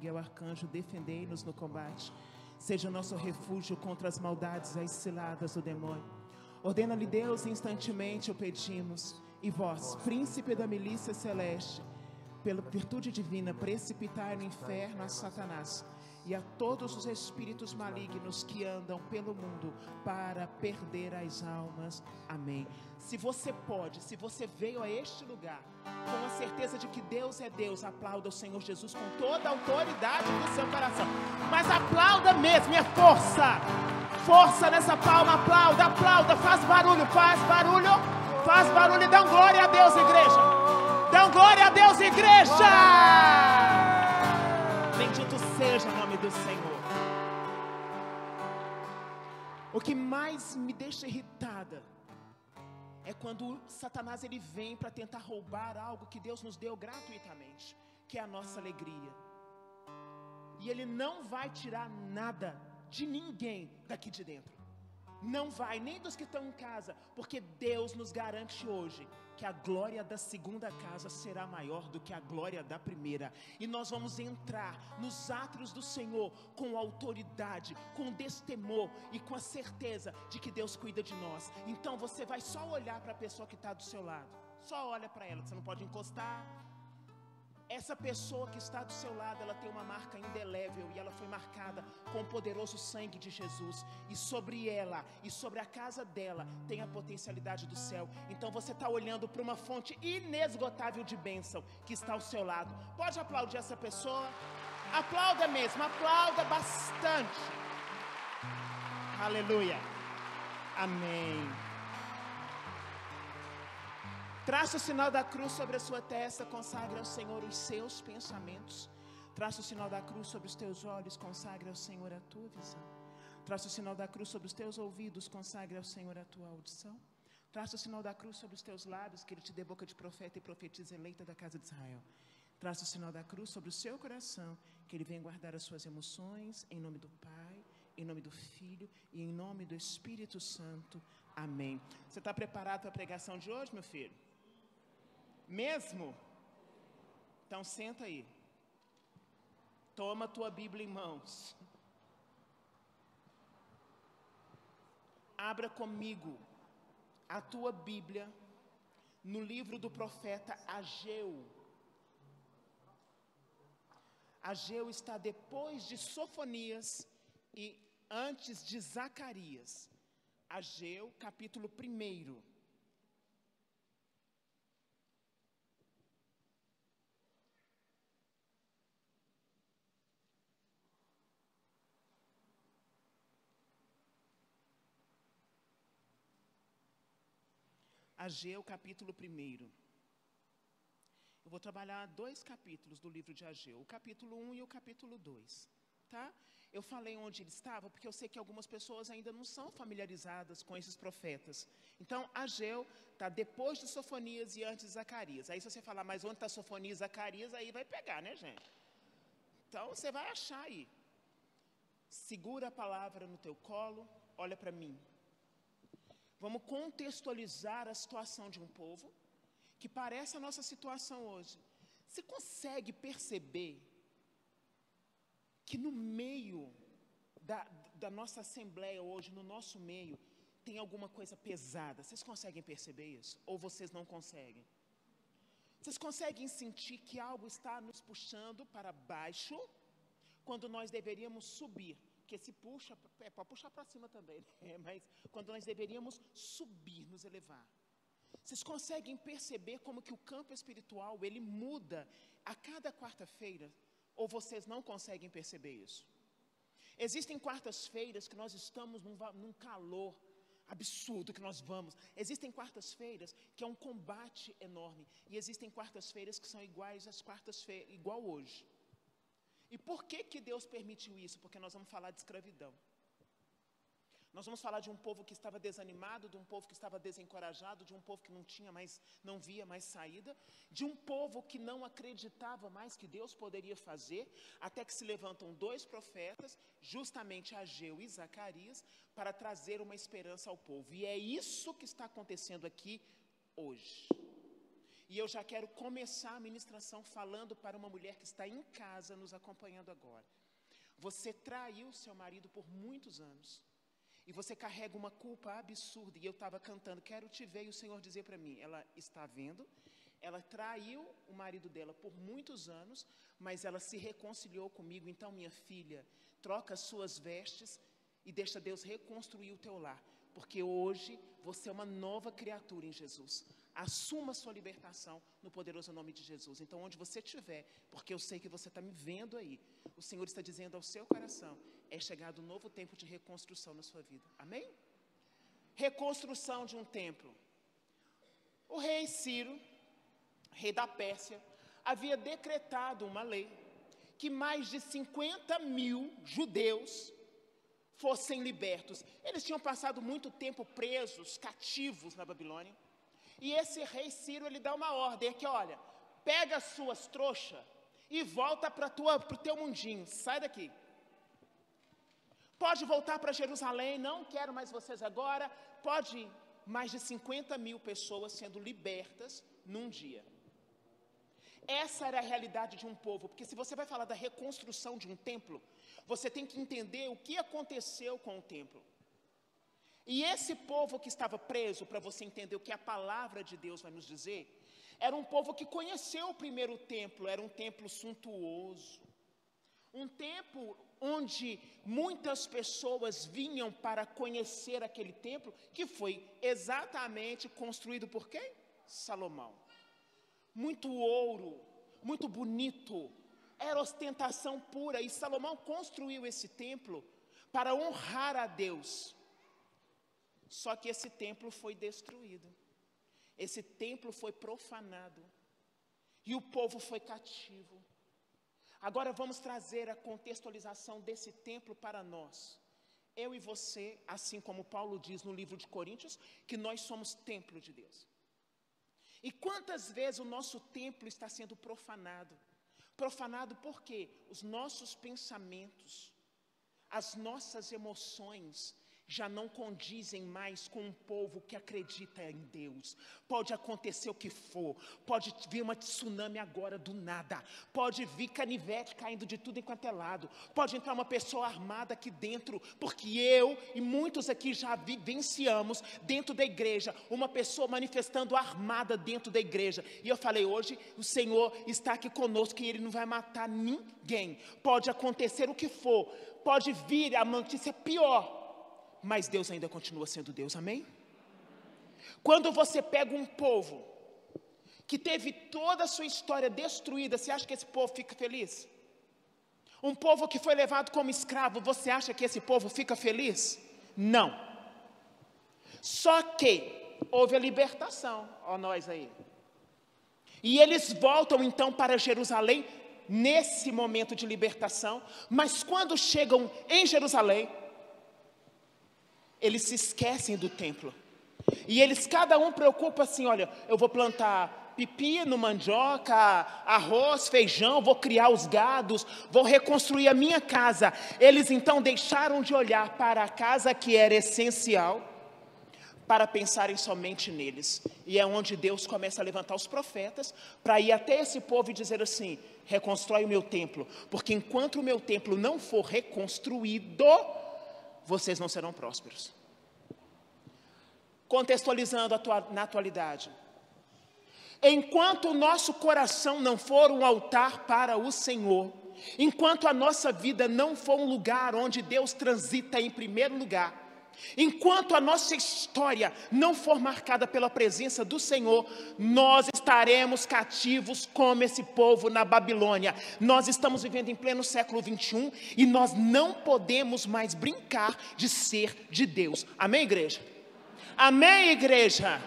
Miguel Arcanjo, defendei-nos no combate. Seja o nosso refúgio contra as maldades e as ciladas do demônio. Ordena-lhe Deus, instantemente o pedimos. E vós, príncipe da milícia celeste, pela virtude divina, precipitai no inferno a Satanás e a todos os espíritos malignos que andam pelo mundo para perder as almas. Amém. Se você pode, se você veio a este lugar com a certeza de que Deus é Deus, aplauda o Senhor Jesus com toda a autoridade do seu coração. Mas aplauda mesmo, é força. Força nessa palma, aplauda, aplauda, faz barulho, faz barulho. Faz barulho e dá glória a Deus, igreja. Dá glória a Deus, igreja. Bendito seja o nome do Senhor. O que mais me deixa irritada é quando Satanás ele vem para tentar roubar algo que Deus nos deu gratuitamente, que é a nossa alegria. E ele não vai tirar nada de ninguém daqui de dentro. Não vai, nem dos que estão em casa, porque Deus nos garante hoje que a glória da segunda casa será maior do que a glória da primeira. E nós vamos entrar nos átrios do Senhor com autoridade, com destemor e com a certeza de que Deus cuida de nós. Então você vai só olhar para a pessoa que está do seu lado. Só olha para ela, você não pode encostar. Essa pessoa que está do seu lado, ela tem uma marca indelével e ela foi marcada com o poderoso sangue de Jesus. E sobre ela e sobre a casa dela tem a potencialidade do céu. Então você está olhando para uma fonte inesgotável de bênção que está ao seu lado. Pode aplaudir essa pessoa? Aplauda mesmo, aplauda bastante. Aleluia. Amém. Traça o sinal da cruz sobre a sua testa, consagre ao Senhor os seus pensamentos. Traça o sinal da cruz sobre os teus olhos, consagre ao Senhor a tua visão. Traça o sinal da cruz sobre os teus ouvidos, consagre ao Senhor a tua audição. Traça o sinal da cruz sobre os teus lábios, que Ele te dê boca de profeta e profetiza eleita da casa de Israel. Traça o sinal da cruz sobre o seu coração, que Ele venha guardar as suas emoções, em nome do Pai, em nome do Filho e em nome do Espírito Santo. Amém. Você está preparado para a pregação de hoje, meu filho? Mesmo? Então senta aí. Toma a tua Bíblia em mãos. Abra comigo a tua Bíblia no livro do profeta Ageu. Ageu está depois de Sofonias e antes de Zacarias. Ageu, capítulo 1. Ageu, capítulo 1. Eu vou trabalhar 2 capítulos do livro de Ageu, o capítulo 1 e o capítulo 2, tá? Eu falei onde ele estava, porque eu sei que algumas pessoas ainda não são familiarizadas com esses profetas. Então, Ageu está depois de Sofonias e antes de Zacarias. Aí se você falar, mas onde está Sofonias e Zacarias, aí vai pegar, né, gente? Então, você vai achar aí. Segura a palavra no teu colo, olha para mim. Vamos contextualizar a situação de um povo que parece a nossa situação hoje. Você consegue perceber que no meio da nossa assembleia hoje, no nosso meio, tem alguma coisa pesada? Vocês conseguem perceber isso? Ou vocês não conseguem? Vocês conseguem sentir que algo está nos puxando para baixo, quando nós deveríamos subir? Porque se puxa, pode puxar para cima também, né? Mas quando nós deveríamos subir, nos elevar. Vocês conseguem perceber como que o campo espiritual, ele muda a cada quarta-feira? Ou vocês não conseguem perceber isso? Existem quartas-feiras que nós estamos num calor absurdo que nós vamos. Existem quartas-feiras que é um combate enorme. E existem quartas-feiras que são iguais às quartas-feiras, igual hoje. E por que Deus permitiu isso? Porque nós vamos falar de escravidão. Nós vamos falar de um povo que estava desanimado, de um povo que estava desencorajado, de um povo que não via mais saída, de um povo que não acreditava mais que Deus poderia fazer, até que se levantam 2 profetas, justamente Ageu e Zacarias, para trazer uma esperança ao povo. E é isso que está acontecendo aqui hoje. E eu já quero começar a ministração falando para uma mulher que está em casa nos acompanhando agora. Você traiu seu marido por muitos anos. E você carrega uma culpa absurda. E eu estava cantando, quero te ver, e o Senhor dizer para mim, ela está vendo, ela traiu o marido dela por muitos anos, mas ela se reconciliou comigo. Então, minha filha, troca as suas vestes e deixa Deus reconstruir o teu lar. Porque hoje você é uma nova criatura em Jesus. Assuma a sua libertação no poderoso nome de Jesus. Então, onde você estiver, porque eu sei que você está me vendo aí, o Senhor está dizendo ao seu coração, é chegado um novo tempo de reconstrução na sua vida. Amém? Reconstrução de um templo. O rei Ciro, rei da Pérsia, havia decretado uma lei que mais de 50.000 judeus fossem libertos. Eles tinham passado muito tempo presos, cativos na Babilônia. E esse rei Ciro, ele dá uma ordem aqui, olha, pega as suas trouxas e volta para o teu mundinho, sai daqui. Pode voltar para Jerusalém, não quero mais vocês agora. Pode ir. Mais de 50.000 pessoas sendo libertas num dia. Essa era a realidade de um povo, porque se você vai falar da reconstrução de um templo, você tem que entender o que aconteceu com o templo. E esse povo que estava preso, para você entender o que a palavra de Deus vai nos dizer, era um povo que conheceu o primeiro templo, era um templo suntuoso, um templo onde muitas pessoas vinham para conhecer aquele templo, que foi exatamente construído por quem? Salomão. Muito ouro, muito bonito, era ostentação pura, e Salomão construiu esse templo para honrar a Deus. Só que esse templo foi destruído, esse templo foi profanado, e o povo foi cativo. Agora vamos trazer a contextualização desse templo para nós. Eu e você, assim como Paulo diz no livro de Coríntios, que nós somos templo de Deus. E quantas vezes o nosso templo está sendo profanado? Profanado porque os nossos pensamentos, as nossas emoções já não condizem mais com um povo que acredita em Deus. Pode acontecer o que for, pode vir uma tsunami agora do nada, pode vir canivete caindo de tudo enquanto é lado, pode entrar uma pessoa armada aqui dentro, porque eu e muitos aqui já vivenciamos dentro da igreja, uma pessoa manifestando armada dentro da igreja, e eu falei, hoje o Senhor está aqui conosco e Ele não vai matar ninguém. Pode acontecer o que for, pode vir a notícia pior, mas Deus ainda continua sendo Deus, amém? Quando você pega um povo que teve toda a sua história destruída, você acha que esse povo fica feliz? Um povo que foi levado como escravo, você acha que esse povo fica feliz? Não. Só que houve a libertação, ó nós aí. E eles voltam então para Jerusalém, nesse momento de libertação, mas quando chegam em Jerusalém, eles se esquecem do templo. E eles, cada um preocupa assim, olha, eu vou plantar pepino, mandioca, arroz, feijão, vou criar os gados, vou reconstruir a minha casa. Eles então deixaram de olhar para a casa que era essencial, para pensarem somente neles. E é onde Deus começa a levantar os profetas, para ir até esse povo e dizer assim, reconstrói o meu templo, porque enquanto o meu templo não for reconstruído, vocês não serão prósperos. Contextualizando na atualidade, enquanto o nosso coração não for um altar para o Senhor, enquanto a nossa vida não for um lugar onde Deus transita em primeiro lugar, enquanto a nossa história não for marcada pela presença do Senhor, nós estaremos cativos como esse povo na Babilônia. Nós estamos vivendo em pleno século 21 e nós não podemos mais brincar de ser de Deus. Amém, igreja? Amém, igreja?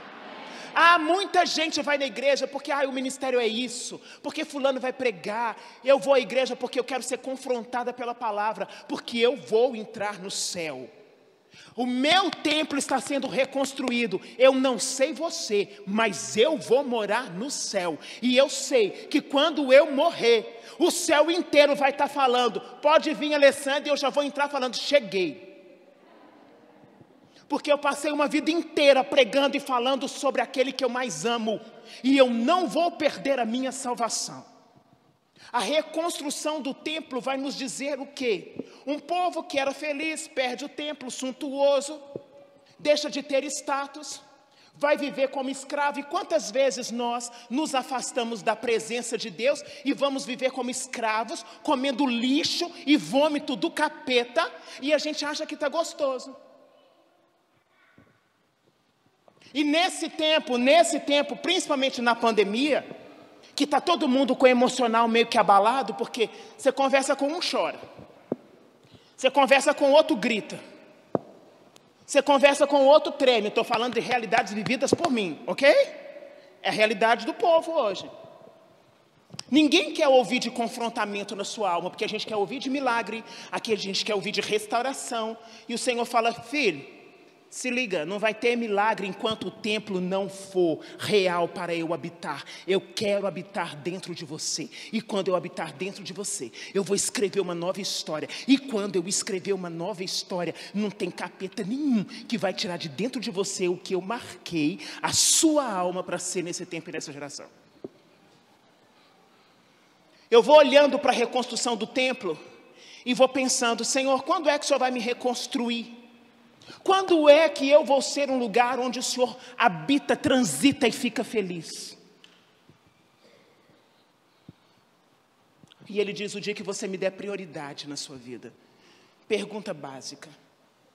Muita gente vai na igreja porque o ministério é isso, porque fulano vai pregar. Eu vou à igreja porque eu quero ser confrontada pela palavra, porque eu vou entrar no céu. O meu templo está sendo reconstruído. Eu não sei você, mas eu vou morar no céu. E eu sei que quando eu morrer, o céu inteiro vai estar falando, pode vir, Alessandra, e eu já vou entrar falando, cheguei. Porque eu passei uma vida inteira pregando e falando sobre aquele que eu mais amo. E eu não vou perder a minha salvação. A reconstrução do templo vai nos dizer o quê? Um povo que era feliz perde o templo, suntuoso, deixa de ter status, vai viver como escravo. E quantas vezes nós nos afastamos da presença de Deus e vamos viver como escravos, comendo lixo e vômito do capeta, e a gente acha que está gostoso. E nesse tempo, principalmente na pandemia, que está todo mundo com o emocional meio que abalado, porque você conversa com um, chora. Você conversa com outro, grita. Você conversa com outro, treme. Estou falando de realidades vividas por mim, ok? É a realidade do povo hoje. Ninguém quer ouvir de confrontamento na sua alma, porque a gente quer ouvir de milagre, aqui a gente quer ouvir de restauração. E o Senhor fala, filho, se liga, não vai ter milagre enquanto o templo não for real para eu habitar. Eu quero habitar dentro de você. E quando eu habitar dentro de você, eu vou escrever uma nova história. E quando eu escrever uma nova história, não tem capeta nenhum que vai tirar de dentro de você o que eu marquei, a sua alma, para ser nesse tempo e nessa geração. Eu vou olhando para a reconstrução do templo e vou pensando, Senhor, quando é que o Senhor vai me reconstruir? Quando é que eu vou ser um lugar onde o Senhor habita, transita e fica feliz? E Ele diz, o dia que você me der prioridade na sua vida. Pergunta básica,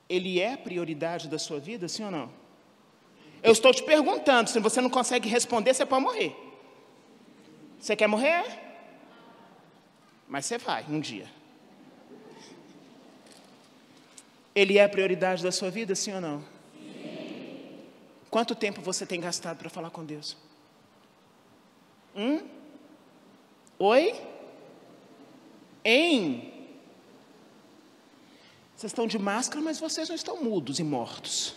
Ele é prioridade da sua vida, sim ou não? Eu estou te perguntando, se você não consegue responder, você pode morrer. Você quer morrer? Mas você vai, um dia. Ele é a prioridade da sua vida, sim ou não? Sim. Quanto tempo você tem gastado para falar com Deus? Oi? Vocês estão de máscara, mas vocês não estão mudos e mortos.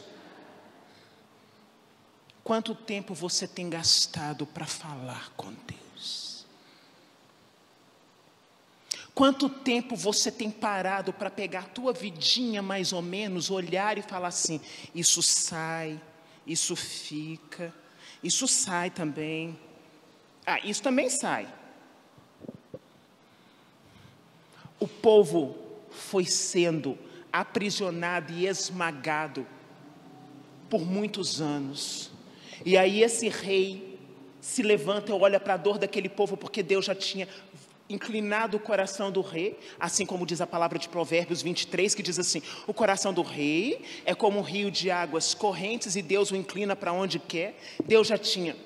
Quanto tempo você tem gastado para falar com Deus? Quanto tempo você tem parado para pegar a tua vidinha mais ou menos, olhar e falar assim, isso sai, isso fica, isso sai também. Isso também sai. O povo foi sendo aprisionado e esmagado por muitos anos. E aí esse rei se levanta e olha para a dor daquele povo, porque Deus já tinha inclinado o coração do rei, assim como diz a palavra de Provérbios 23, que diz assim, o coração do rei é como um rio de águas correntes e Deus o inclina para onde quer. Deus já tinha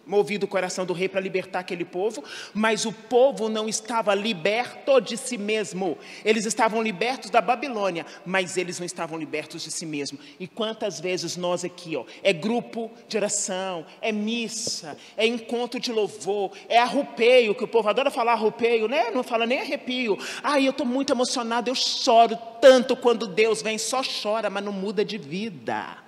movido o coração do rei para libertar aquele povo, mas o povo não estava liberto de si mesmo. Eles estavam libertos da Babilônia, mas eles não estavam libertos de si mesmo. E quantas vezes nós aqui, é grupo de oração, é missa, é encontro de louvor, é arrupeio, que o povo adora falar arrupeio, né? Não fala nem arrepio. Eu estou muito emocionado, eu choro tanto quando Deus vem, só chora, mas não muda de vida.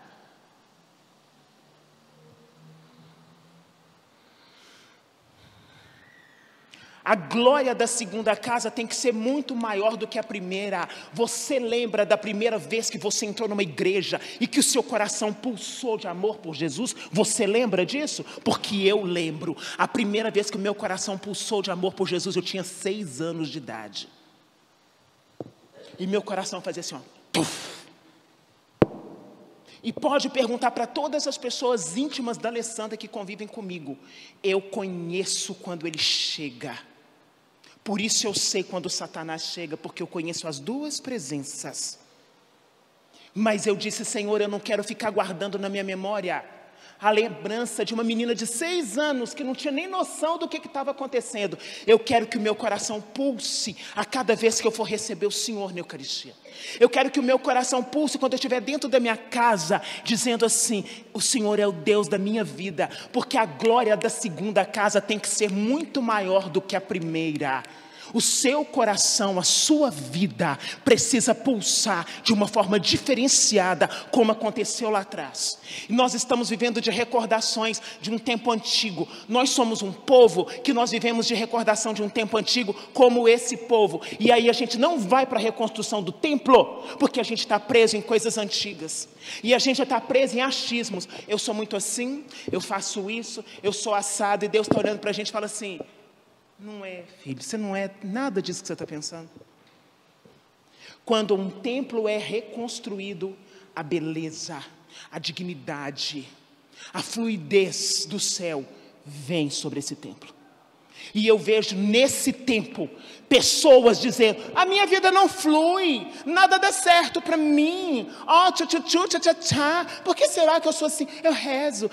A glória da segunda casa tem que ser muito maior do que a primeira. Você lembra da primeira vez que você entrou numa igreja e que o seu coração pulsou de amor por Jesus? Você lembra disso? Porque eu lembro. A primeira vez que o meu coração pulsou de amor por Jesus, eu tinha 6 anos de idade. E meu coração fazia assim, tuf. E pode perguntar para todas as pessoas íntimas da Alessandra que convivem comigo. Eu conheço quando ele chega. Por isso eu sei quando Satanás chega, porque eu conheço as duas presenças. Mas eu disse, Senhor, eu não quero ficar guardando na minha memória a lembrança de uma menina de 6 anos que não tinha nem noção do que estava acontecendo. Eu quero que o meu coração pulse a cada vez que eu for receber o Senhor na Eucaristia. Eu quero que o meu coração pulse quando eu estiver dentro da minha casa, dizendo assim, o Senhor é o Deus da minha vida, porque a glória da segunda casa tem que ser muito maior do que a primeira. O seu coração, a sua vida precisa pulsar de uma forma diferenciada, como aconteceu lá atrás. E nós estamos vivendo de recordações de um tempo antigo. Nós somos um povo que nós vivemos de recordação de um tempo antigo, como esse povo. E aí a gente não vai para a reconstrução do templo, porque a gente está preso em coisas antigas. E a gente já está preso em achismos. Eu sou muito assim, eu faço isso, eu sou assado. E Deus está olhando para a gente e fala assim: não é, filho, você não é nada disso que você está pensando. Quando um templo é reconstruído, a beleza, a dignidade, a fluidez do céu vem sobre esse templo. E eu vejo nesse tempo pessoas dizendo: a minha vida não flui, nada dá certo para mim. Oh, por que será que eu sou assim? Eu rezo,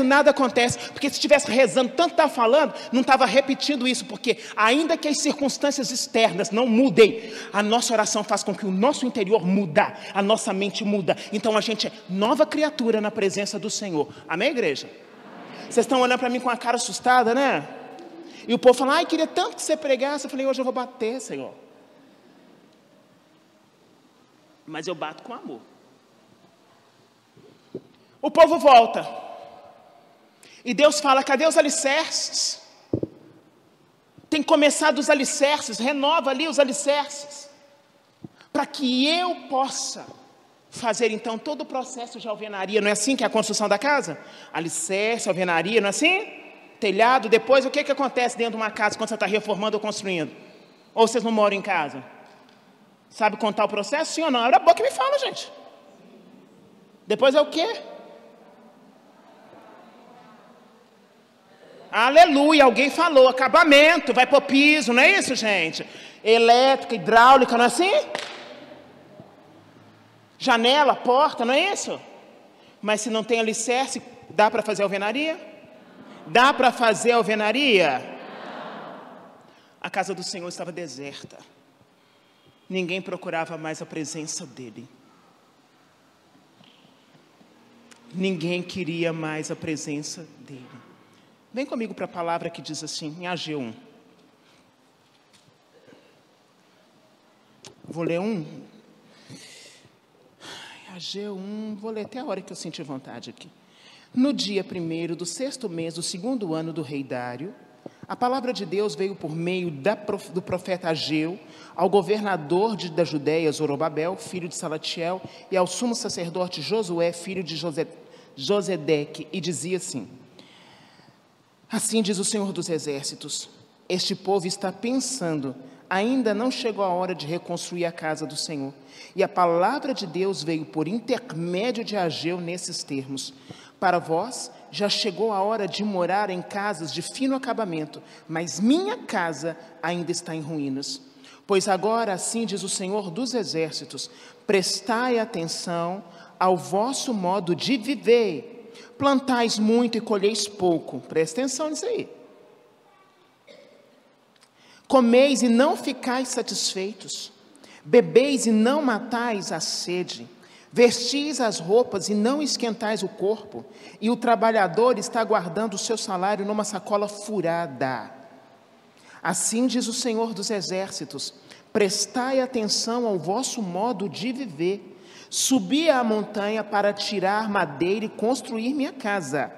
nada acontece. Porque se estivesse rezando, tanto estava falando, não estava repetindo isso. Porque ainda que as circunstâncias externas não mudem, a nossa oração faz com que o nosso interior muda, a nossa mente muda. Então a gente é nova criatura na presença do Senhor. Amém, igreja? Vocês estão olhando para mim com a cara assustada, né? E o povo fala: ai, queria tanto que você pregasse. Eu falei: hoje eu vou bater, Senhor. Mas eu bato com amor. O povo volta. E Deus fala: cadê os alicerces? Tem que começar dos alicerces. Renova ali os alicerces, para que eu possa fazer então todo o processo de alvenaria. Não é assim que é a construção da casa? Alicerce, alvenaria, não é assim? Telhado. Depois o que acontece dentro de uma casa quando você está reformando ou construindo? Ou vocês não moram em casa? Sabe contar o processo? Sim ou não? Abre a boca e me fala, gente. Depois é o quê? Aleluia, alguém falou, acabamento, vai para o piso, não é isso, gente? Elétrica, hidráulica, não é assim? Janela, porta, não é isso? Mas se não tem alicerce, dá para fazer alvenaria? Dá para fazer alvenaria? A casa do Senhor estava deserta. Ninguém procurava mais a presença dEle. Ninguém queria mais a presença dEle. Vem comigo para a palavra que diz assim, em Ageu 1. Vou ler Ageu 1, vou ler até a hora que eu sentir vontade aqui. No dia 1º do 6º mês do 2º ano do rei Dário, a palavra de Deus veio por meio do profeta Ageu ao governador da Judéia, Zorobabel, filho de Salatiel, e ao sumo sacerdote Josué, filho de Josedeque, e dizia assim: assim diz o Senhor dos Exércitos, este povo está pensando, ainda não chegou a hora de reconstruir a casa do Senhor. E a palavra de Deus veio por intermédio de Ageu nesses termos: para vós já chegou a hora de morar em casas de fino acabamento, mas minha casa ainda está em ruínas. Pois agora, assim diz o Senhor dos Exércitos, prestai atenção ao vosso modo de viver. Plantais muito e colheis pouco. Presta atenção nisso aí. Comeis e não ficais satisfeitos. Bebeis e não matais a sede. Vestis as roupas e não esquentais o corpo. E o trabalhador está guardando o seu salário numa sacola furada. Assim diz o Senhor dos Exércitos: prestai atenção ao vosso modo de viver. Subi à montanha para tirar madeira e construir minha casa.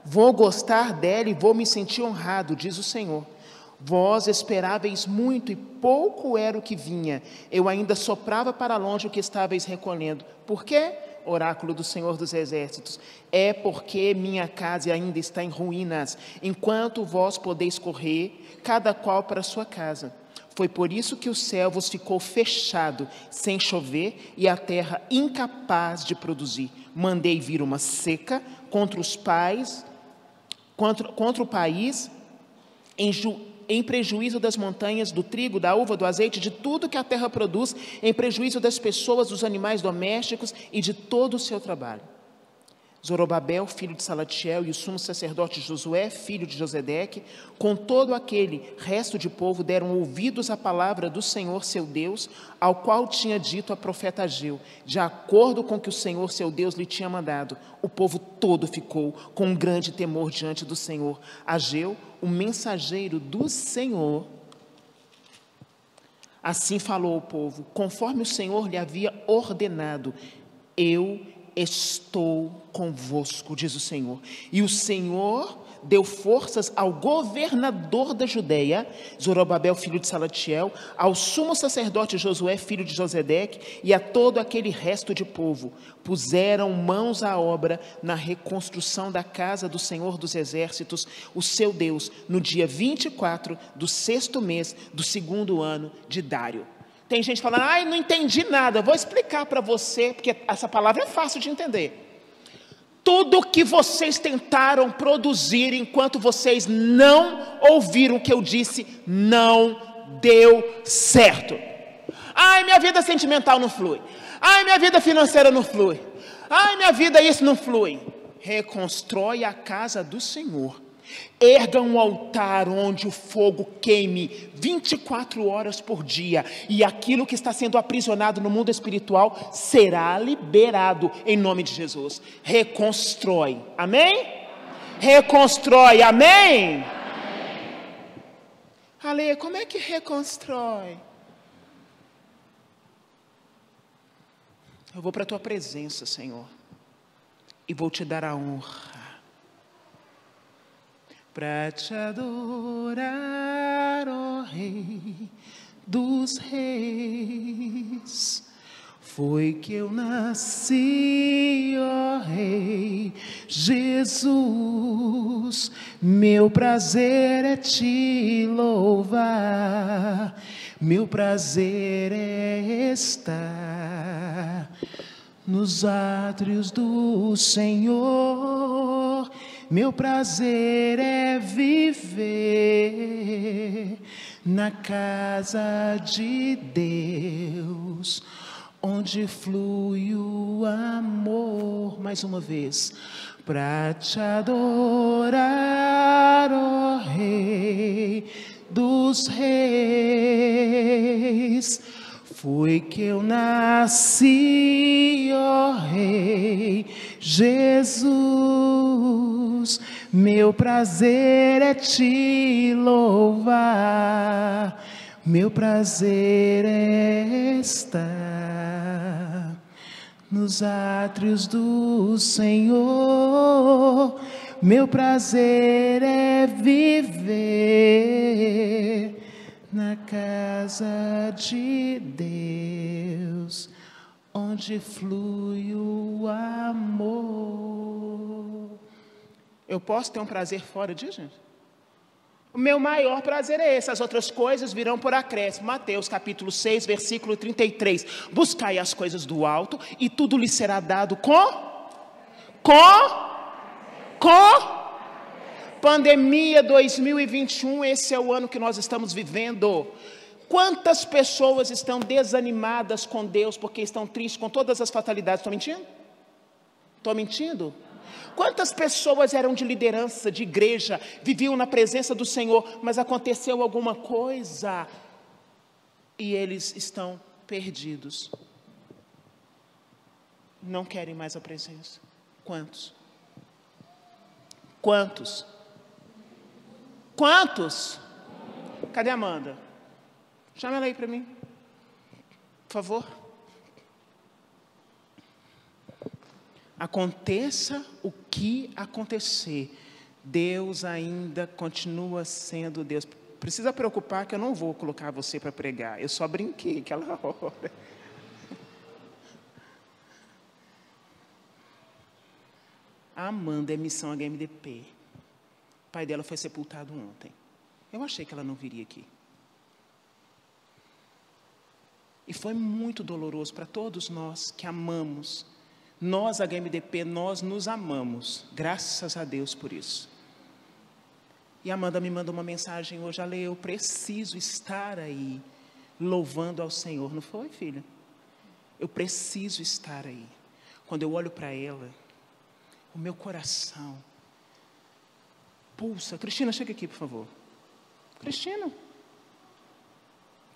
Vou gostar dela e vou me sentir honrado, diz o Senhor. Vós esperáveis muito e pouco era o que vinha. Eu ainda soprava para longe o que estáveis recolhendo. Por quê? Oráculo do Senhor dos Exércitos. É porque minha casa ainda está em ruínas, enquanto vós podeis correr, cada qual para a sua casa. Foi por isso que o céu vos ficou fechado, sem chover, e a terra incapaz de produzir. Mandei vir uma seca contra o país, em prejuízo das montanhas, do trigo, da uva, do azeite, de tudo que a terra produz, em prejuízo das pessoas, dos animais domésticos e de todo o seu trabalho. Zorobabel, filho de Salatiel, e o sumo sacerdote Josué, filho de Josedeque, com todo aquele resto de povo, deram ouvidos à palavra do Senhor seu Deus, ao qual tinha dito a profeta Ageu, de acordo com o que o Senhor seu Deus lhe tinha mandado. O povo todo ficou com um grande temor diante do Senhor. Ageu, o mensageiro do Senhor, assim falou ao povo, conforme o Senhor lhe havia ordenado: eu estou convosco, diz o Senhor. E o Senhor deu forças ao governador da Judeia, Zorobabel, filho de Salatiel, ao sumo sacerdote Josué, filho de Josedeque, e a todo aquele resto de povo. Puseram mãos à obra na reconstrução da casa do Senhor dos Exércitos, o seu Deus, no dia 24 do 6º mês do 2º ano de Dário. Tem gente falando: ai, não entendi nada. Vou explicar para você, porque essa palavra é fácil de entender. Tudo que vocês tentaram produzir enquanto vocês não ouviram o que eu disse, não deu certo. Ai, minha vida sentimental não flui. Ai, minha vida financeira não flui. Ai, minha vida isso não flui. Reconstrói a casa do Senhor. Erga um altar onde o fogo queime 24 horas por dia, e aquilo que está sendo aprisionado no mundo espiritual será liberado em nome de Jesus. Reconstrói, amém? Reconstrói, amém? Ale, como é que reconstrói? Eu vou para a tua presença, Senhor, e vou te dar a honra para te adorar, ó Rei dos Reis. Foi que eu nasci, ó Rei Jesus. Meu prazer é te louvar, meu prazer é estar nos átrios do Senhor. Meu prazer é viver na casa de Deus, onde flui o amor. Mais uma vez. Para te adorar, ó Rei dos Reis. Foi que eu nasci, ó Rei Jesus. Meu prazer é te louvar, meu prazer é estar nos átrios do Senhor. Meu prazer é viver na casa de Deus, onde flui o amor. Eu posso ter um prazer fora disso, gente? O meu maior prazer é esse, as outras coisas virão por acréscimo. Mateus capítulo 6, versículo 33. Buscai as coisas do alto, e tudo lhe será dado com pandemia 2021, esse é o ano que nós estamos vivendo. Quantas pessoas estão desanimadas com Deus porque estão tristes com todas as fatalidades? Estou mentindo? Estou mentindo? Quantas pessoas eram de liderança, de igreja, viviam na presença do Senhor, mas aconteceu alguma coisa e eles estão perdidos? Não querem mais a presença. Quantos? Quantos? Quantos? Cadê a Amanda? Chama ela aí para mim, por favor. Aconteça o que acontecer, Deus ainda continua sendo Deus. Precisa preocupar que eu não vou colocar você para pregar, eu só brinquei aquela hora. A Amanda é missão HMDP. O pai dela foi sepultado ontem. Eu achei que ela não viria aqui. E foi muito doloroso para todos nós que amamos. Nós, HMDP, nós nos amamos. Graças a Deus por isso. E a Amanda me mandou uma mensagem hoje. Ale, eu preciso estar aí, louvando ao Senhor. Não foi, filha? Eu preciso estar aí. Quando eu olho para ela, o meu coração pulsa. Cristina, chega aqui, por favor. Cristina.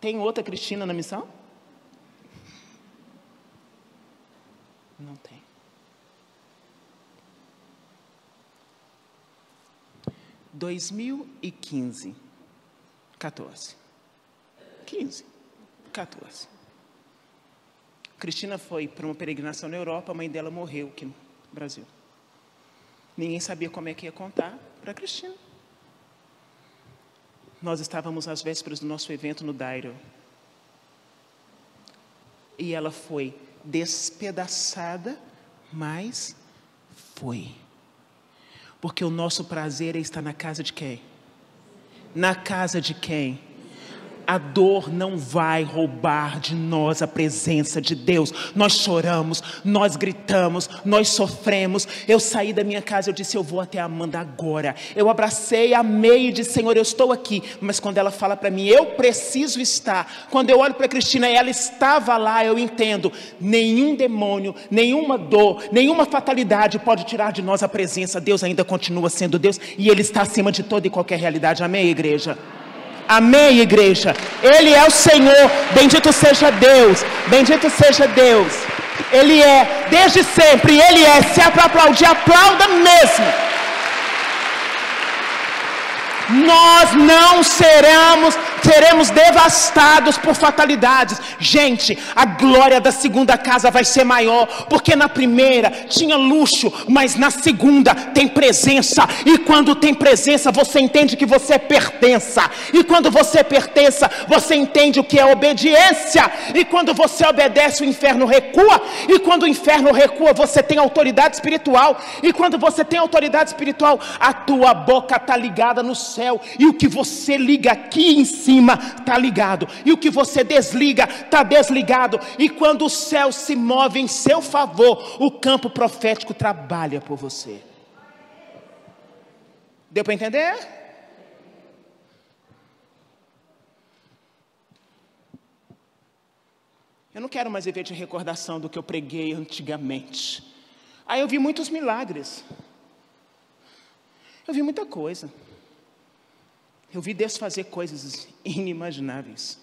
Tem outra Cristina na missão? Não tem. 2015, 14. 15, 14. Cristina foi para uma peregrinação na Europa, a mãe dela morreu aqui no Brasil. Ninguém sabia como é que ia contar para Cristina. Nós estávamos às vésperas do nosso evento no Dairo. E ela foi despedaçada, mas foi. Porque o nosso prazer é estar na casa de quem? Na casa de quem? A dor não vai roubar de nós a presença de Deus. Nós choramos, nós gritamos, nós sofremos. Eu saí da minha casa, eu disse, eu vou até a Amanda agora. Eu abracei, amei e disse, Senhor, eu estou aqui. Mas quando ela fala para mim, eu preciso estar. Quando eu olho para a Cristina e ela estava lá, eu entendo. Nenhum demônio, nenhuma dor, nenhuma fatalidade pode tirar de nós a presença. Deus ainda continua sendo Deus e Ele está acima de toda e qualquer realidade. Amém, igreja? Amém, igreja? Ele é o Senhor, bendito seja Deus, bendito seja Deus. Ele é, desde sempre, Ele é, se é para aplaudir, aplauda mesmo. Nós não seremos devastados por fatalidades. Gente, a glória da segunda casa vai ser maior, porque na primeira tinha luxo, mas na segunda tem presença. E quando tem presença, você entende que você pertença. E quando você pertença, você entende o que é obediência. E quando você obedece, o inferno recua. E quando o inferno recua, você tem autoridade espiritual. E quando você tem autoridade espiritual, a tua boca está ligada no céu. E o que você liga aqui em cima está ligado, e o que você desliga está desligado. E quando o céu se move em seu favor, o campo profético trabalha por você. Deu para entender? Eu não quero mais viver de recordação do que eu preguei antigamente. Aí eu vi muitos milagres, eu vi muita coisa. Eu vi Deus fazer coisas inimagináveis.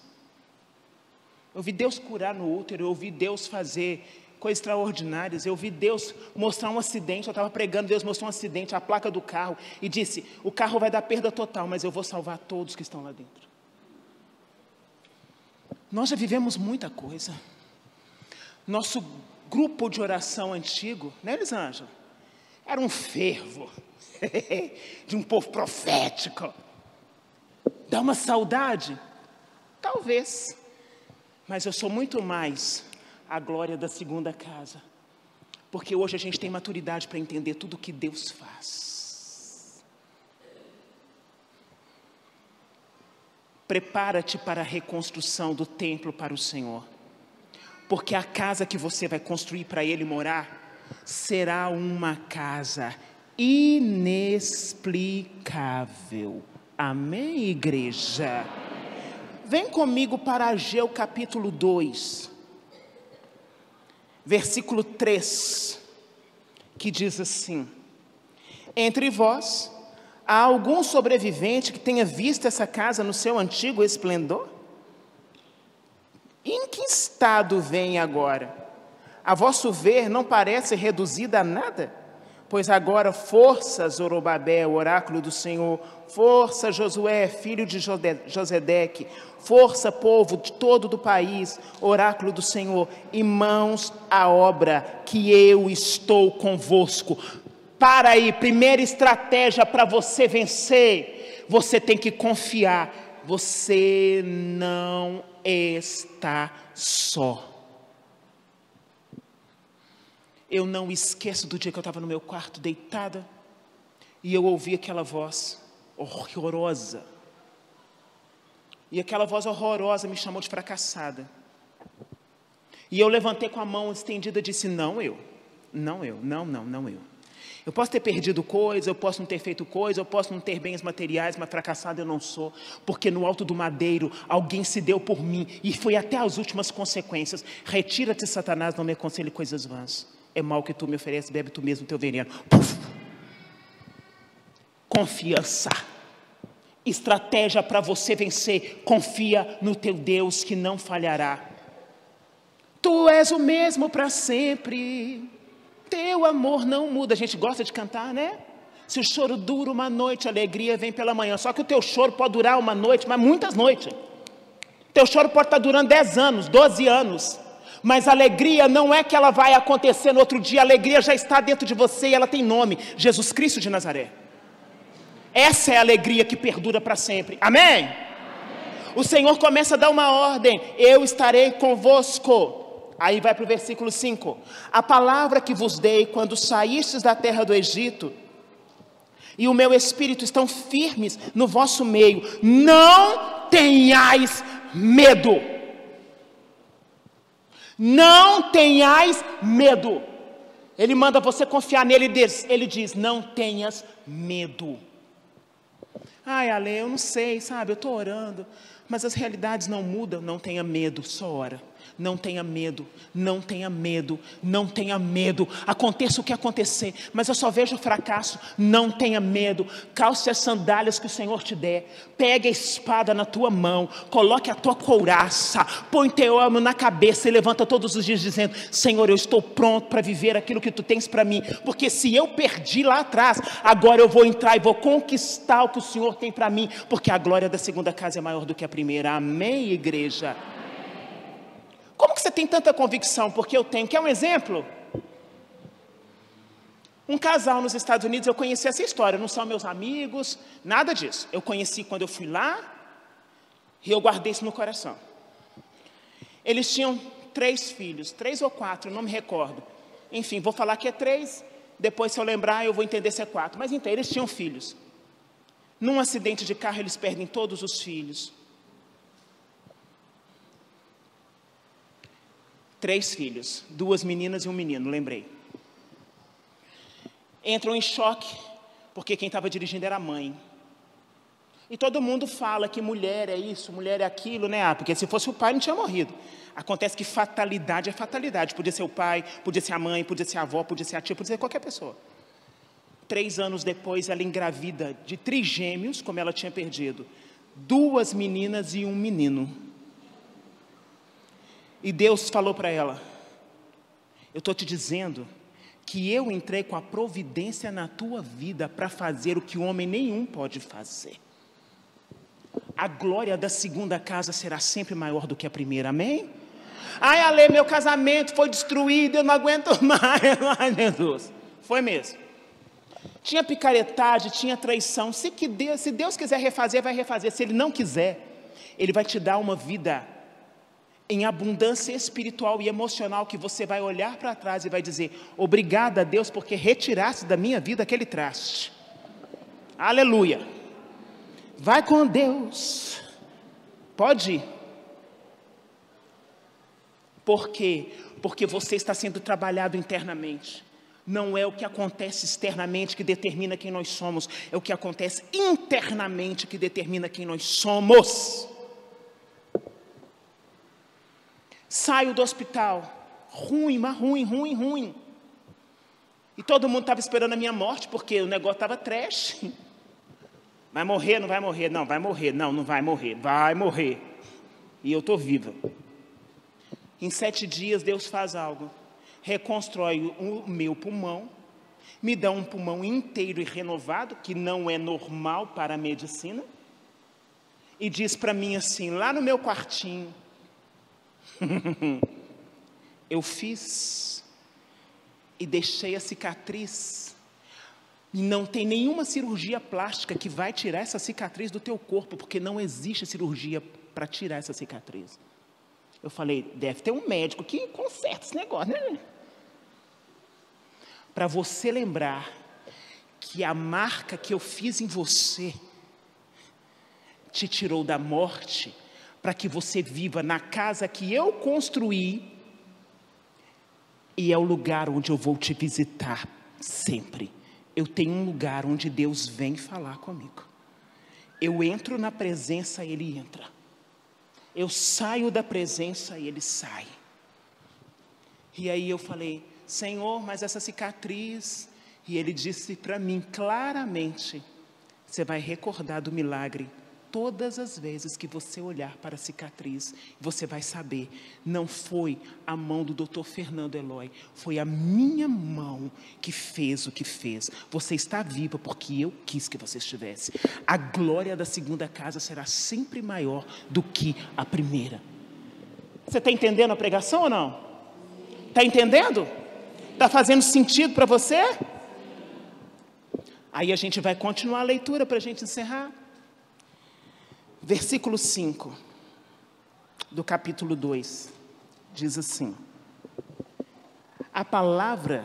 Eu vi Deus curar no útero, eu vi Deus fazer coisas extraordinárias. Eu vi Deus mostrar um acidente, eu estava pregando, Deus mostrou um acidente, a placa do carro, e disse, o carro vai dar perda total, mas eu vou salvar todos que estão lá dentro. Nós já vivemos muita coisa. Nosso grupo de oração antigo, né, Elisângela? Era um fervo de um povo profético. Dá uma saudade? Talvez. Mas eu sou muito mais a glória da segunda casa. Porque hoje a gente tem maturidade para entender tudo o que Deus faz. Prepara-te para a reconstrução do templo para o Senhor. Porque a casa que você vai construir para Ele morar será uma casa inexplicável. Amém, igreja? Vem comigo para Ageu capítulo 2, versículo 3, que diz assim: entre vós, há algum sobrevivente que tenha visto essa casa no seu antigo esplendor? Em que estado vem agora? A vosso ver, não parece reduzida a nada? Pois agora, força Zorobabel, oráculo do Senhor, força Josué, filho de Josedeque, força povo de todo do país, oráculo do Senhor, e mãos à obra, que eu estou convosco. Para aí, primeira estratégia para você vencer, você tem que confiar, você não está só. Eu não esqueço do dia que eu estava no meu quarto deitada e eu ouvi aquela voz horrorosa. E aquela voz horrorosa me chamou de fracassada. E eu levantei com a mão estendida e disse, não eu. Eu posso ter perdido coisa, eu posso não ter feito coisa, eu posso não ter bens materiais, mas fracassado eu não sou. Porque no alto do madeiro, alguém se deu por mim e foi até as últimas consequências. Retira-te, Satanás, não me aconselhe coisas vãs. é mal que tu me ofereces, bebe tu mesmo o teu veneno. Puf. Confiança. Estratégia para você vencer. Confia no teu Deus que não falhará. Tu és o mesmo para sempre. Teu amor não muda. A gente gosta de cantar, né? Se o choro dura uma noite, a alegria vem pela manhã. Só que o teu choro pode durar uma noite, mas muitas noites. Teu choro pode estar durando 10 anos, 12 anos. Mas a alegria não é que ela vai acontecer no outro dia. A alegria já está dentro de você e ela tem nome. Jesus Cristo de Nazaré. Essa é a alegria que perdura para sempre. Amém? O Senhor começa a dar uma ordem. Eu estarei convosco. Aí vai para o versículo 5. A palavra que vos dei quando saístes da terra do Egito, e o meu espírito estão firmes no vosso meio. Não tenhais medo. Não tenhais medo. Ele manda você confiar nele. Ele diz, não tenhas medo. Ai, Ale, eu não sei, sabe, eu estou orando, mas as realidades não mudam. Não tenha medo, só ora. Não tenha medo, não tenha medo, não tenha medo. Aconteça o que acontecer, mas eu só vejo fracasso. Não tenha medo. Calce as sandálias que o Senhor te der. Pegue a espada na tua mão. Coloque a tua couraça. Põe teu amo na cabeça e levanta todos os dias dizendo, Senhor, eu estou pronto para viver aquilo que tu tens para mim. Porque se eu perdi lá atrás, agora eu vou entrar e vou conquistar o que o Senhor tem para mim. Porque a glória da segunda casa é maior do que a primeira. Amém, igreja? Como que você tem tanta convicção? Porque eu tenho. Quer um exemplo? Um casal nos Estados Unidos, eu conheci essa história, não são meus amigos, nada disso. Eu conheci quando eu fui lá, e eu guardei isso no coração. Eles tinham 3 filhos, 3 ou 4, não me recordo. Enfim, vou falar que é 3, depois se eu lembrar eu vou entender se é 4. Mas então, eles tinham filhos. Num acidente de carro eles perdem todos os filhos. 3 filhos, 2 meninas e um menino, lembrei. Entram em choque, porque quem estava dirigindo era a mãe. E todo mundo fala que mulher é isso, mulher é aquilo, né? Porque se fosse o pai não tinha morrido. Acontece que fatalidade é fatalidade. Podia ser o pai, podia ser a mãe, podia ser a avó, podia ser a tia, podia ser qualquer pessoa. 3 anos depois ela engravida de trigêmeos, como ela tinha perdido. 2 meninas e um menino. E Deus falou para ela, eu estou te dizendo que eu entrei com a providência na tua vida para fazer o que homem nenhum pode fazer. A glória da segunda casa será sempre maior do que a primeira, amém? Ai, Ale, meu casamento foi destruído, eu não aguento mais. Ai, Jesus, foi mesmo. Tinha picaretagem, tinha traição. Se Deus quiser refazer, vai refazer. Se Ele não quiser, Ele vai te dar uma vida em abundância espiritual e emocional, que você vai olhar para trás e vai dizer, obrigada a Deus, porque retiraste da minha vida aquele traste. Aleluia. Vai com Deus. Pode ir. Por quê? Porque você está sendo trabalhado internamente. Não é o que acontece externamente que determina quem nós somos, é o que acontece internamente que determina quem nós somos. Saio do hospital, ruim, mas ruim. E todo mundo estava esperando a minha morte, porque o negócio estava trash. Vai morrer, não vai morrer? Não, vai morrer. Não, não vai morrer. Vai morrer. E eu estou viva. Em 7 dias Deus faz algo. Reconstrói o meu pulmão, me dá um pulmão inteiro e renovado, que não é normal para a medicina, e diz para mim assim, lá no meu quartinho, eu fiz e deixei a cicatriz, e não tem nenhuma cirurgia plástica que vai tirar essa cicatriz do teu corpo, porque não existe cirurgia para tirar essa cicatriz. Eu falei, deve ter um médico que conserta esse negócio, né? Para você lembrar que a marca que eu fiz em você te tirou da morte, para que você viva na casa que eu construí, e é o lugar onde eu vou te visitar sempre. Eu tenho um lugar onde Deus vem falar comigo. Eu entro na presença, Ele entra. Eu saio da presença e Ele sai. E aí eu falei, Senhor, mas essa cicatriz... E ele disse para mim claramente, você vai recordar do milagre todas as vezes que você olhar para a cicatriz, você vai saber, não foi a mão do Dr. Fernando Eloy, foi a minha mão que fez o que fez. Você está viva porque eu quis que você estivesse. A glória da segunda casa será sempre maior do que a primeira. Você está entendendo a pregação ou não? Está entendendo? Está fazendo sentido para você? Aí a gente vai continuar a leitura para a gente encerrar. Versículo 5 do capítulo 2 diz assim: a palavra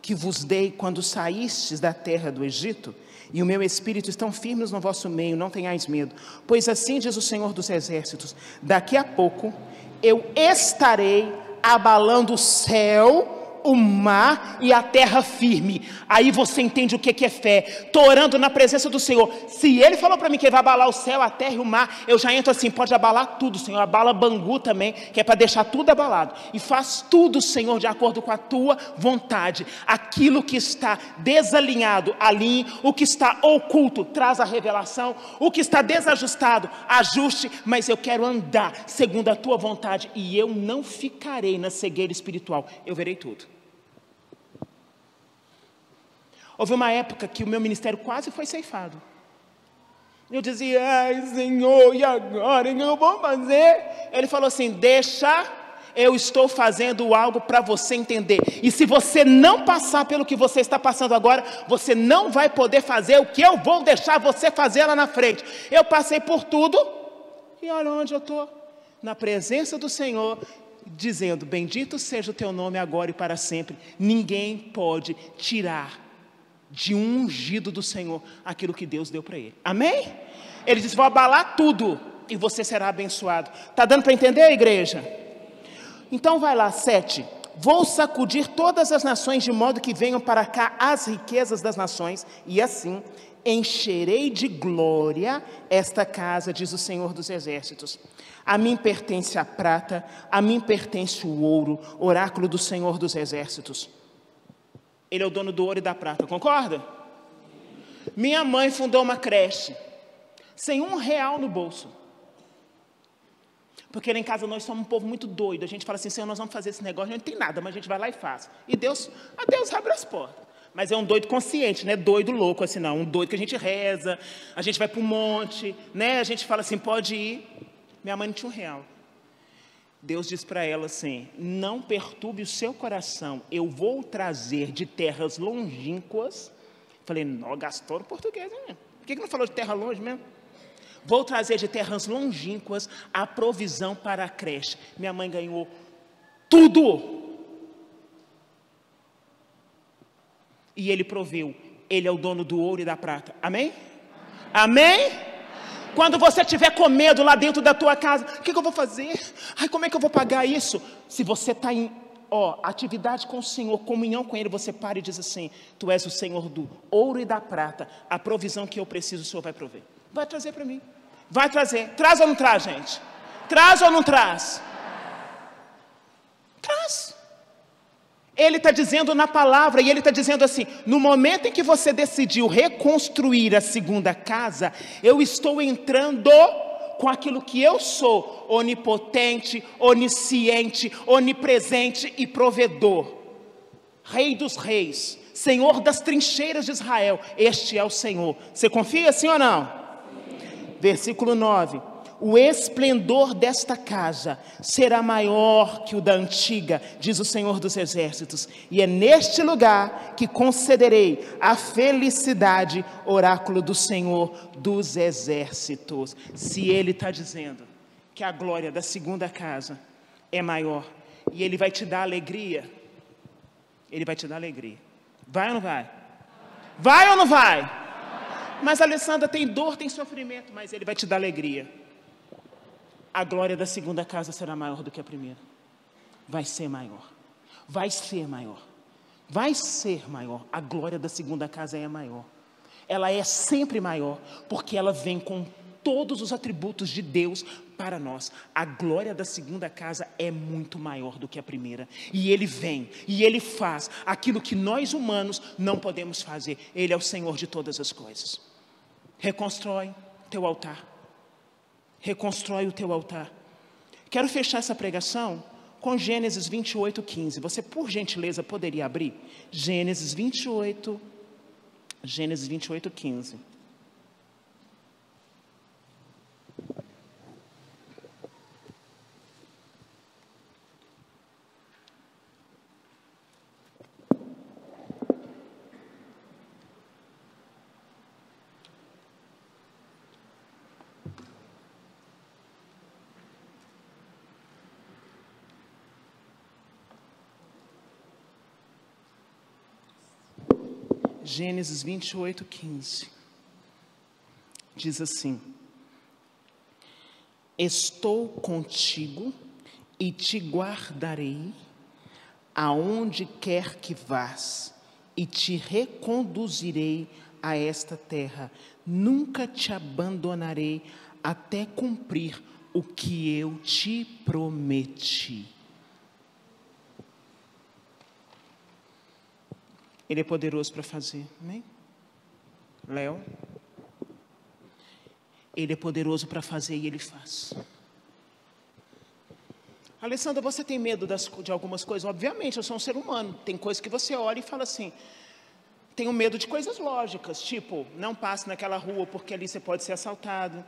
que vos dei quando saístes da terra do Egito, e o meu espírito estão firmes no vosso meio, não tenhais medo, pois assim diz o Senhor dos Exércitos, daqui a pouco eu estarei abalando o céu, o mar e a terra firme. Aí você entende o que é fé. Estou orando na presença do Senhor. Se Ele falou para mim que Ele vai abalar o céu, a terra e o mar, eu já entro assim, pode abalar tudo, Senhor. Abala Bangu também, que é para deixar tudo abalado. E faz tudo, Senhor, de acordo com a Tua vontade. Aquilo que está desalinhado, alinhe. O que está oculto, traz a revelação. O que está desajustado, ajuste. Mas eu quero andar segundo a Tua vontade. E eu não ficarei na cegueira espiritual. Eu verei tudo. Houve uma época que o meu ministério quase foi ceifado. Eu dizia, ai Senhor, e agora? O que eu vou fazer? Ele falou assim, deixa, eu estou fazendo algo para você entender. E se você não passar pelo que você está passando agora, você não vai poder fazer o que eu vou deixar você fazer lá na frente. Eu passei por tudo, e olha onde eu estou. Na presença do Senhor, dizendo, bendito seja o teu nome agora e para sempre. Ninguém pode tirar de um ungido do Senhor aquilo que Deus deu para ele. Amém? Ele disse, vou abalar tudo e você será abençoado. Está dando para entender, igreja? Então vai lá, 7. Vou sacudir todas as nações de modo que venham para cá as riquezas das nações e assim encherei de glória esta casa, diz o Senhor dos Exércitos. A mim pertence a prata, a mim pertence o ouro, oráculo do Senhor dos Exércitos. Ele é o dono do ouro e da prata, concorda? Minha mãe fundou uma creche, sem R$1 no bolso. Porque lá em casa nós somos um povo muito doido. A gente fala assim, Senhor, nós vamos fazer esse negócio, a gente não tem nada, mas a gente vai lá e faz. E Deus abre as portas. Mas é um doido consciente, não é doido louco assim não. Um doido que a gente reza, a gente vai para o monte, né? A gente fala assim, pode ir. Minha mãe não tinha R$1. Deus diz para ela assim, não perturbe o seu coração, eu vou trazer de terras longínquas. Falei, não, gastou no português, hein? Por que não falou de terra longe mesmo? Vou trazer de terras longínquas a provisão para a creche. Minha mãe ganhou tudo. E Ele proveu, Ele é o dono do ouro e da prata. Amém? Amém? Quando você estiver com medo lá dentro da tua casa, o que eu vou fazer? Ai, como é que eu vou pagar isso? Se você está em atividade com o Senhor, comunhão com Ele, você para e diz assim, tu és o Senhor do ouro e da prata, a provisão que eu preciso, o Senhor vai prover. Vai trazer para mim. Vai trazer. Traz ou não traz, gente? Traz ou não traz? Traz. Ele está dizendo na palavra, e Ele está dizendo assim, no momento em que você decidiu reconstruir a segunda casa, eu estou entrando com aquilo que eu sou, onipotente, onisciente, onipresente e provedor. Rei dos reis, Senhor das trincheiras de Israel, este é o Senhor. Você confia sim ou não? Sim. Versículo 9. O esplendor desta casa será maior que o da antiga, diz o Senhor dos Exércitos. E é neste lugar que concederei a felicidade, oráculo do Senhor dos Exércitos. Se Ele está dizendo que a glória da segunda casa é maior, e Ele vai te dar alegria, Ele vai te dar alegria. Vai ou não vai? Vai ou não vai? Mas a Alessandra tem dor, tem sofrimento, mas Ele vai te dar alegria. A glória da segunda casa será maior do que a primeira. Vai ser maior. Vai ser maior. Vai ser maior. A glória da segunda casa é maior. Ela é sempre maior, porque ela vem com todos os atributos de Deus para nós. A glória da segunda casa é muito maior do que a primeira. E Ele vem, e Ele faz aquilo que nós humanos não podemos fazer. Ele é o Senhor de todas as coisas. Reconstrói teu altar. Reconstrói o teu altar. Quero fechar essa pregação com Gênesis 28:15. Você, por gentileza, poderia abrir? Gênesis 28:15. Gênesis 28:15, diz assim: estou contigo e te guardarei aonde quer que vás, e te reconduzirei a esta terra, nunca te abandonarei até cumprir o que eu te prometi. Ele é poderoso para fazer, amém? Léo? Ele é poderoso para fazer e Ele faz. Alessandra, você tem medo de algumas coisas? Obviamente, eu sou um ser humano. Tem coisas que você olha e fala assim, tenho medo de coisas lógicas, tipo, não passe naquela rua porque ali você pode ser assaltado.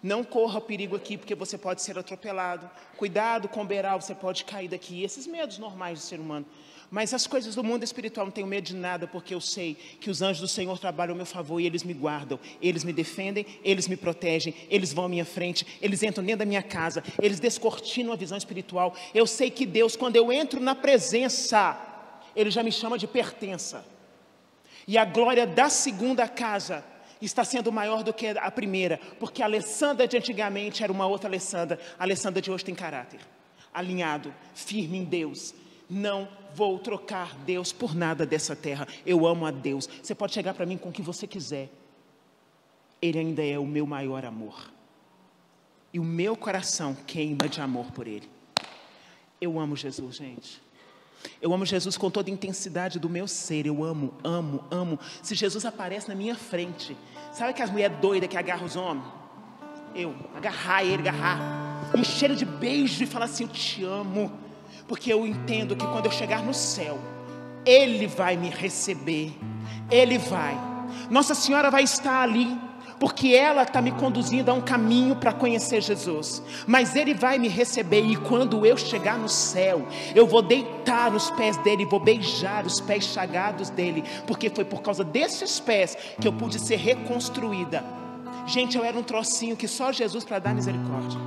Não corra perigo aqui porque você pode ser atropelado. Cuidado com o beiral, você pode cair daqui. Esses medos normais do ser humano. Mas as coisas do mundo espiritual, não tenho medo de nada, porque eu sei que os anjos do Senhor trabalham ao meu favor e eles me guardam, eles me defendem, eles me protegem, eles vão à minha frente, eles entram dentro da minha casa, eles descortinam a visão espiritual. Eu sei que Deus, quando eu entro na presença, Ele já me chama de pertença. E a glória da segunda casa está sendo maior do que a primeira, porque a Alessandra de antigamente era uma outra Alessandra. A Alessandra de hoje tem caráter, alinhado, firme em Deus. Não vou trocar Deus por nada dessa terra. Eu amo a Deus. Você pode chegar para mim com o que você quiser. Ele ainda é o meu maior amor. E o meu coração queima de amor por Ele. Eu amo Jesus, gente. Eu amo Jesus com toda a intensidade do meu ser. Eu amo, amo, amo. Se Jesus aparece na minha frente, sabe aquelas mulheres doidas que agarram os homens? Eu agarrar ele, encher ele de beijo e falar assim, eu te amo. Porque eu entendo que quando eu chegar no céu, Ele vai me receber. Ele vai. Nossa Senhora vai estar ali, porque ela está me conduzindo a um caminho para conhecer Jesus. Mas Ele vai me receber, e quando eu chegar no céu, eu vou deitar nos pés dEle, vou beijar os pés chagados dEle, porque foi por causa desses pés que eu pude ser reconstruída. Gente, eu era um trocinho que só Jesus para dar misericórdia.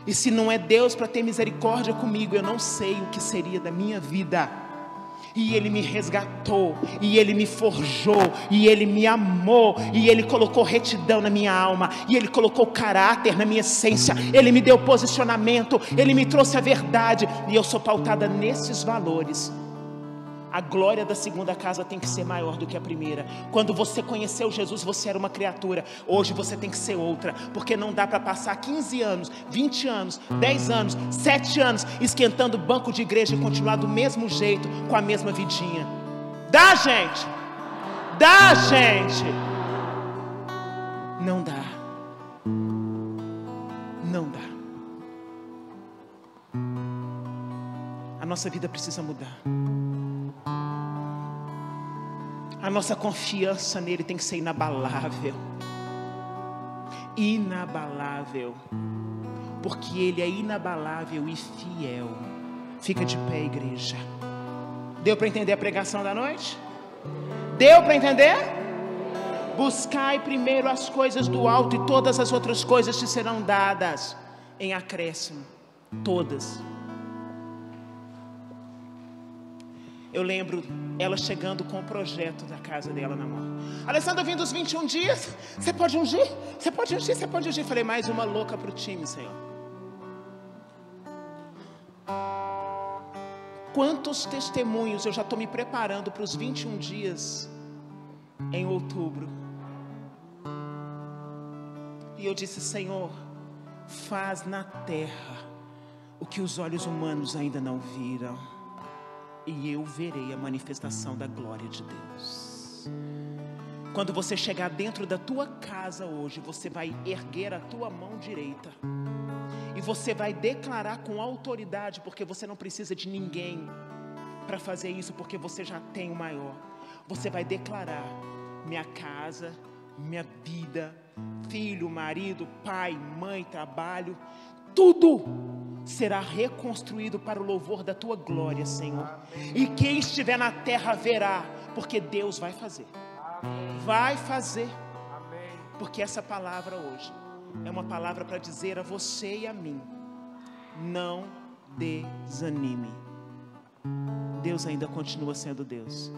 E se não é Deus para ter misericórdia comigo, eu não sei o que seria da minha vida. E Ele me resgatou, e Ele me forjou, e Ele me amou, e Ele colocou retidão na minha alma, e Ele colocou caráter na minha essência, Ele me deu posicionamento, Ele me trouxe a verdade, e eu sou pautada nesses valores. A glória da segunda casa tem que ser maior do que a primeira. Quando você conheceu Jesus, você era uma criatura. Hoje você tem que ser outra. Porque não dá para passar 15 anos, 20 anos, 10 anos, 7 anos esquentando banco de igreja e continuar do mesmo jeito, com a mesma vidinha. Dá, gente! Dá, gente! Não dá. Não dá. A nossa vida precisa mudar. A nossa confiança nele tem que ser inabalável. Inabalável. Porque ele é inabalável e fiel. Fica de pé, igreja. Deu para entender a pregação da noite? Deu para entender? Buscai primeiro as coisas do alto, e todas as outras coisas te serão dadas em acréscimo. Todas. Eu lembro ela chegando com o projeto da casa dela na mão. Alessandra, vindo os 21 dias, você pode ungir? Você pode ungir? Você pode ungir? Falei, mais uma louca para o time, Senhor. Quantos testemunhos eu já estou me preparando para os 21 dias em outubro. E eu disse, Senhor, faz na terra o que os olhos humanos ainda não viram, e eu verei a manifestação da glória de Deus. Quando você chegar dentro da tua casa hoje, você vai erguer a tua mão direita e você vai declarar com autoridade, porque você não precisa de ninguém para fazer isso, porque você já tem o maior. Você vai declarar: minha casa, minha vida, filho, marido, pai, mãe, trabalho, tudo será reconstruído para o louvor da tua glória, Senhor. E quem estiver na terra verá, porque Deus vai fazer. Vai fazer. Porque essa palavra hoje é uma palavra para dizer a você e a mim: não desanime. Deus ainda continua sendo Deus.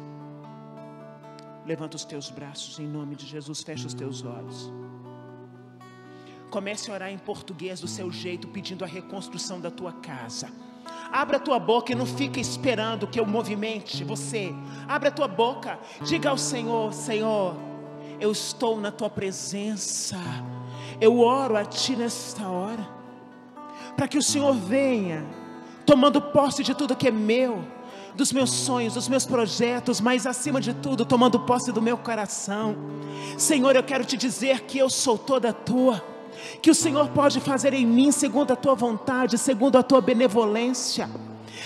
Levanta os teus braços em nome de Jesus, fecha os teus olhos. Comece a orar em português do seu jeito, pedindo a reconstrução da tua casa. Abra a tua boca e não fica esperando que eu movimente você. Abra a tua boca, diga ao Senhor: Senhor, eu estou na tua presença. Eu oro a ti nesta hora, para que o Senhor venha tomando posse de tudo que é meu, dos meus sonhos, dos meus projetos, mas acima de tudo, tomando posse do meu coração. Senhor, eu quero te dizer que eu sou toda tua, que o Senhor pode fazer em mim segundo a tua vontade, segundo a tua benevolência.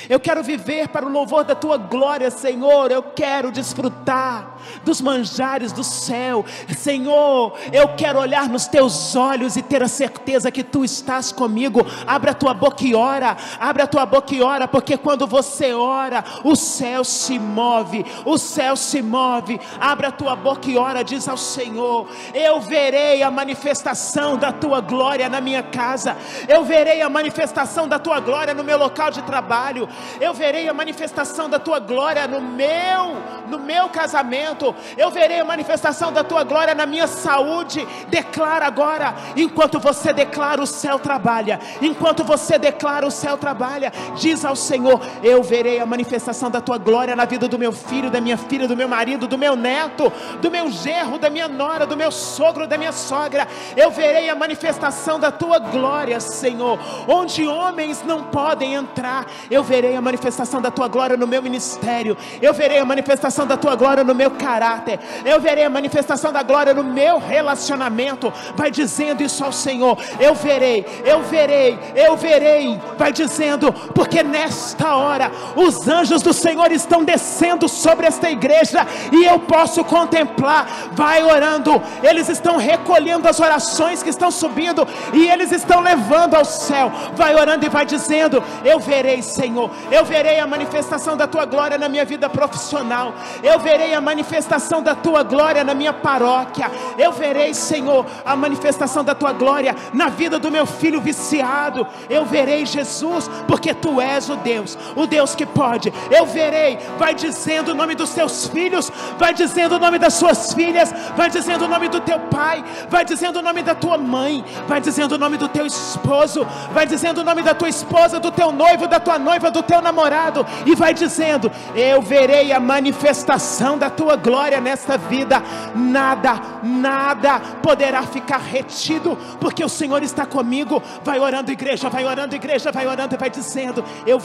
Eu quero viver para o louvor da tua glória, Senhor. Eu quero desfrutar dos manjares do céu, Senhor. Eu quero olhar nos teus olhos e ter a certeza que tu estás comigo. Abra a tua boca e ora, abra a tua boca e ora, porque quando você ora, o céu se move, o céu se move. Abra a tua boca e ora, diz ao Senhor: eu verei a manifestação da tua glória na minha casa, eu verei a manifestação da tua glória no meu local de trabalho, eu verei a manifestação da tua glória no meu casamento, eu verei a manifestação da tua glória na minha saúde. Declara agora. Enquanto você declara, o céu trabalha. Enquanto você declara, o céu trabalha. Diz ao Senhor: eu verei a manifestação da tua glória na vida do meu filho, da minha filha, do meu marido, do meu neto, do meu genro, da minha nora, do meu sogro, da minha sogra. Eu verei a manifestação da tua glória, Senhor, onde homens não podem entrar. Eu verei a manifestação da tua glória no meu ministério. Eu verei a manifestação da tua glória no meu caráter. Eu verei a manifestação da glória no meu relacionamento. Vai dizendo isso ao Senhor: eu verei, eu verei, eu verei. Vai dizendo, porque nesta hora os anjos do Senhor estão descendo sobre esta igreja e eu posso contemplar. Vai orando, eles estão recolhendo as orações que estão subindo e eles estão levando ao céu. Vai orando e vai dizendo: eu verei, Senhor, eu verei a manifestação da tua glória na minha vida profissional. Eu verei a manifestação da tua glória na minha paróquia. Eu verei, Senhor, a manifestação da tua glória na vida do meu filho viciado. Eu verei, Jesus, porque tu és o Deus que pode. Eu verei. Vai dizendo o nome dos teus filhos, vai dizendo o nome das suas filhas, vai dizendo o nome do teu pai, vai dizendo o nome da tua mãe, vai dizendo o nome do teu esposo, vai dizendo o nome da tua esposa, do teu noivo, da tua noiva, do teu namorado, e vai dizendo: eu verei a manifestação da tua glória nesta vida. Nada poderá ficar retido, porque o Senhor está comigo. Vai orando, igreja, vai orando, igreja, vai orando e vai dizendo: eu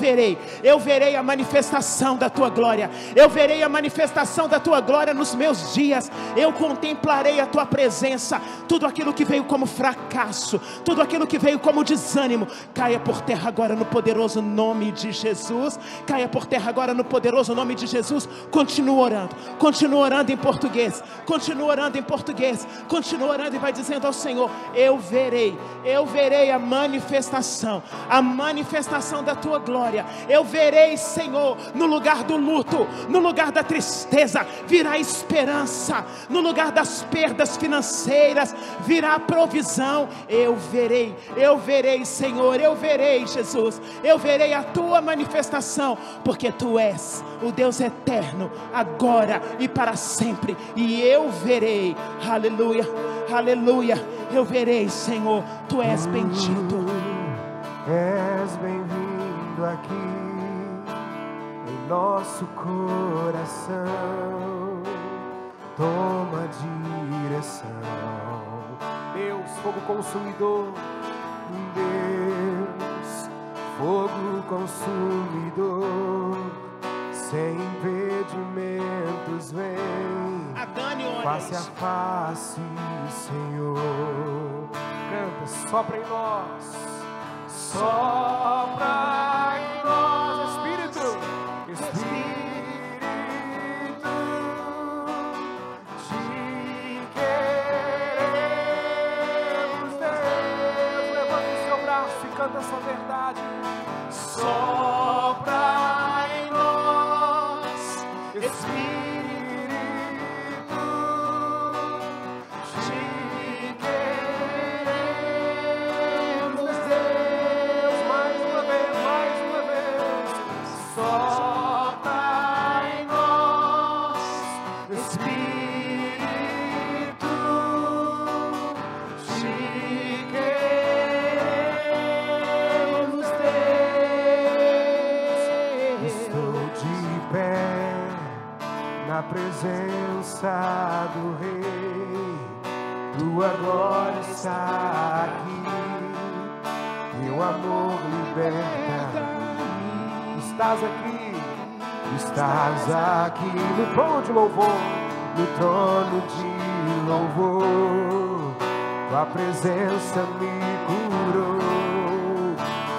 verei a manifestação da tua glória, eu verei a manifestação da tua glória nos meus dias. Eu contemplarei a tua presença. Tudo aquilo que veio como fracasso, tudo aquilo que veio como desânimo, caia por terra agora no poderoso nome de Jesus. Caia por terra agora no poderoso nome de Jesus. Continua orando em português, continua orando em português, continua orando e vai dizendo ao Senhor: eu verei a manifestação da tua glória. Eu verei, Senhor, no lugar do luto, no lugar da tristeza, virá esperança, no lugar das perdas financeiras, virá provisão. Eu verei, Senhor, eu verei, Jesus, eu verei a tua manifestação, porque tu és o Deus eterno, agora e para sempre, e eu verei. Aleluia, aleluia. Eu verei, Senhor, tu és bendito. És bem-vindo aqui em nosso coração. Toma direção, Deus, fogo consumidor. Deus, fogo consumidor, sem impedimentos vem, face a face, Senhor. Canta, sopra em nós, sopra em nós, Espírito, Espírito, te queremos, Deus. Levanta o seu braço e canta essa verdade. Sopra em nós, Espírito. Na presença do Rei, tua glória está aqui, teu amor liberta. Estás aqui no trono de louvor, no trono de louvor. Tua presença me curou,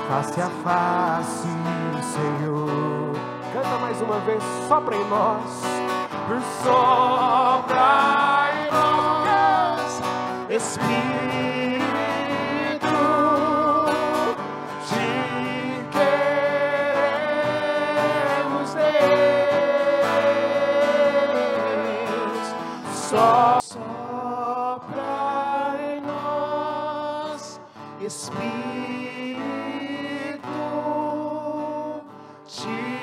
face a face, Senhor. Canta mais uma vez, sopra em nós. Sopra em nós, Espírito, te queremos, Deus. Sopra em nós, Espírito, te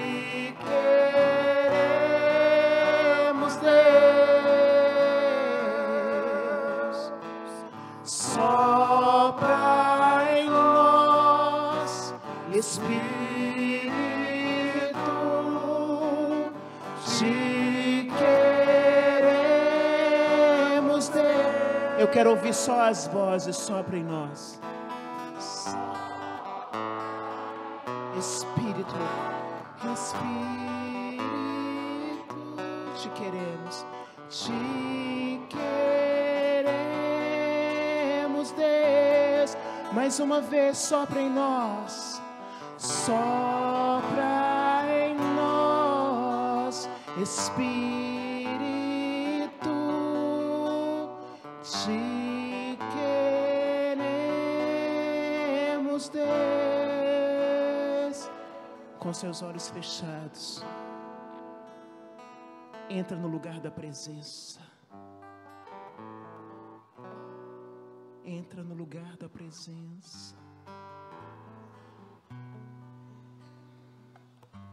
Espírito, te queremos, Deus. Eu quero ouvir só as vozes, sopra em nós. Espírito, Espírito, te queremos, Deus. Mais uma vez, sopra em nós. Sopra em nós, Espírito, te queremos, Deus. Com seus olhos fechados, entra no lugar da presença. Entra no lugar da presença.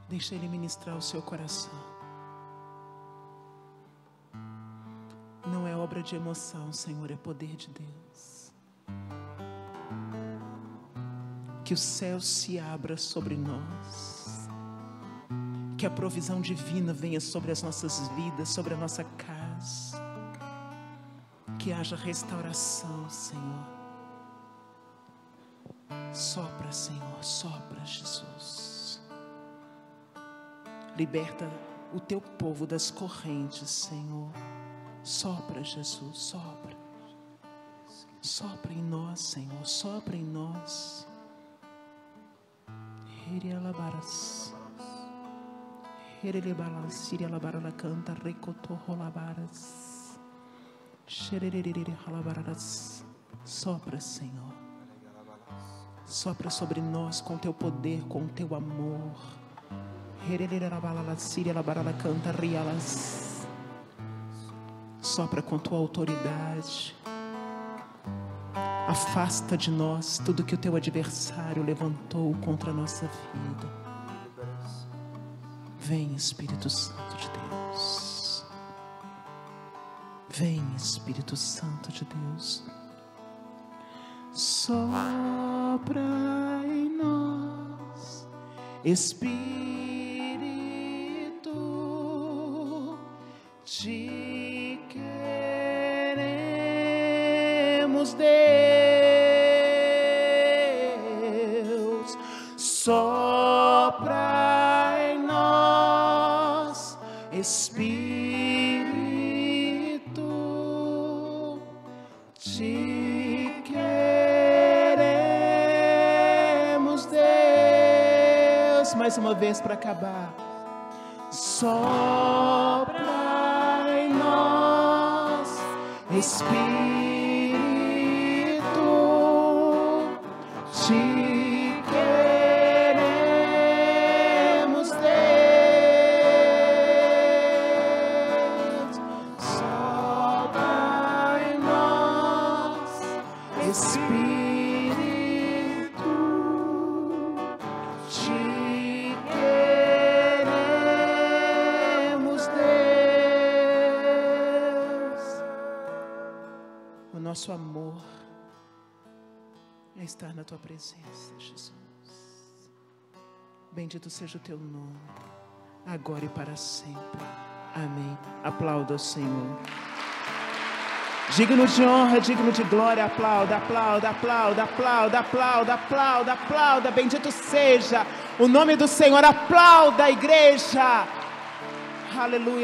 Deixa Ele ministrar o seu coração. Não é obra de emoção, Senhor, é poder de Deus. Que o céu se abra sobre nós. Que a provisão divina venha sobre as nossas vidas, sobre a nossa casa. Que haja restauração, Senhor. Sopra, Senhor, sopra, Jesus. Liberta o teu povo das correntes, Senhor. Sopra, Jesus, sopra. Sopra em nós, Senhor, sopra em nós. Herialabaras. Herelebalas, sirialabarala canta, recotorrolabaras. Xerererereralabaras. Sopra, Senhor. Sopra sobre nós com teu poder, com teu amor. Sopra com tua autoridade. Afasta de nós tudo que o teu adversário levantou contra a nossa vida. Vem, Espírito Santo de Deus. Vem, Espírito Santo de Deus. Sopra em nós, Espírito, te queremos, Deus. Sopra em nós, Espírito, te queremos, Deus. Mais uma vez para acabar. Sopra em nós, Espírito, te queremos, Deus. Sopra em nós, Espírito, te queremos, Deus. O nosso amor é estar na tua presença, Jesus. Bendito seja o teu nome, agora e para sempre. Amém. Aplauda o Senhor. Digno de honra, digno de glória, aplauda, aplauda, aplauda, aplauda, aplauda, aplauda, aplauda. Bendito seja o nome do Senhor. Aplauda a igreja. Aleluia.